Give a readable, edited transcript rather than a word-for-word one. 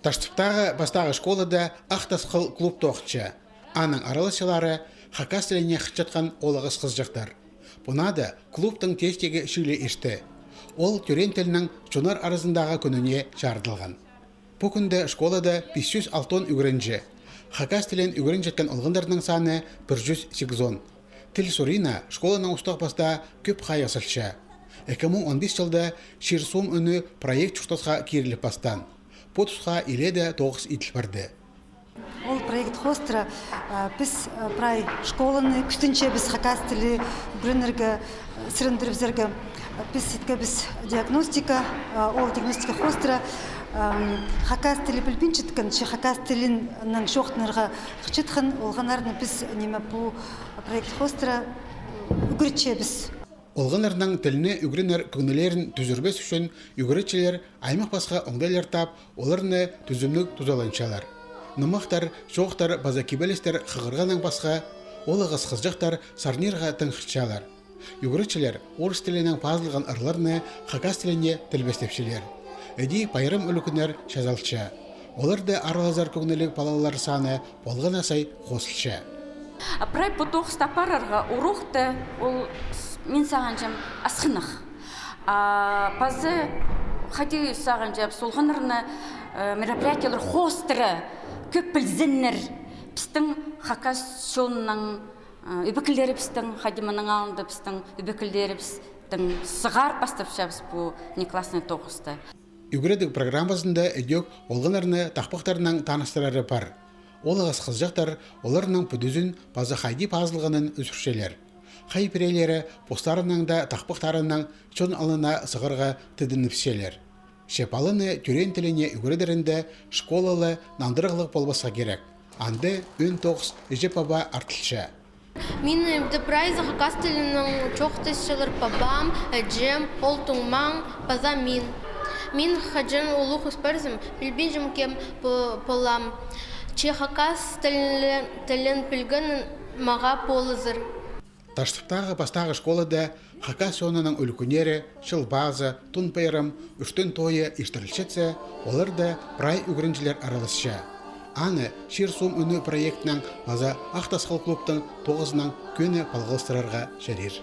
Таштыптағы бастағы школада ақтасқыл клуб тоқытшы. Аның аралысылары хакас тіліне қытчатқан олығыз қызжақтар. Бұнады клубтың тестегі шүйлі ішті. Ол түрен тілінің жонар арызындағы күніне жардылған. Бұл күнді школада 506 үгірінжі. Хакас тілін үгірін жеткен олғындарының саны 108. Тіл Сурина школаның ұстақ баста көп қайысылшы. 2015 жылда Ширсум үні проект жұқтасқа керіліп бастан. Потусқа иледе 9 итіл барды. Ол проект хостра біз прай школаны күстінші біз хакас тілі бүрінергі сіріндірівзергі біз диагностика, ол диагностика хостра хакас тілі білбін жеткен, хакас тілінің шоқтынырға қычытқын, олғанарыны біз неме бұл проект хостра үгіртше біз. Олғанарының тіліне үгірінер күнілерін түзірбес үшін үгірітшілер аймақ басқа оңдайлар тап, оларыны түзімлік тұзаланшалар. Нымақтар, жоқтар, базакибелестер қығырғанын басқа, олығыз қызжақтар сарнирға тыңқышчалар. Үгірітшілер орыс тілінің пазылған ырларыны хакас тіліне тілбестепшілер. Әді пайрым үлікінер шазалча. Оларды аралазар көңілік балалар саны болған асай қосылча. Прай потоқ стапарарға ұрықты ол мен сағанжам асқынық. Пазы қады сағанжам солғанырына мероприятиялар хостыры көп білзіннер пістің хакас шонының үбікілдері пістің қадимының ауында пістің үбікілдері пістің сығар бастап шабыз бұл не классный тоғысты. Үгіредік программасында әдек олғанарыны тақпақтарының таныстырары бар. Олығыз қызжақтар оларының бүдізін базы қайди пазылғанын өсіршелер. Қай перелері постарының да тақпықтарының чон алына сығырға тедініпселер. Шепалыны түрен тіліне үгіредерінде школалы нандырығылық болбасқа керек. Анды өн тоғыз ежепаба артылша. Мен прайзы хакас тілінің чоқтысшылыр пабам, әджем, олтыңман, паза мен. Мен хаджан олух ұспарзым, білбен жымкем полам. Че хакас тілін пілгін маға полызыр. Таштыптағы бастағы школада хакас онының үлкінері, шылбазы, тұнпайрым, үштін тойы іштірілшетсе, олар да прай үгіріншілер аралысша. Аны Ширсум үні проектінің маза Ақтасқыл клубтың 9-нан көні палғылыстырарға жарир.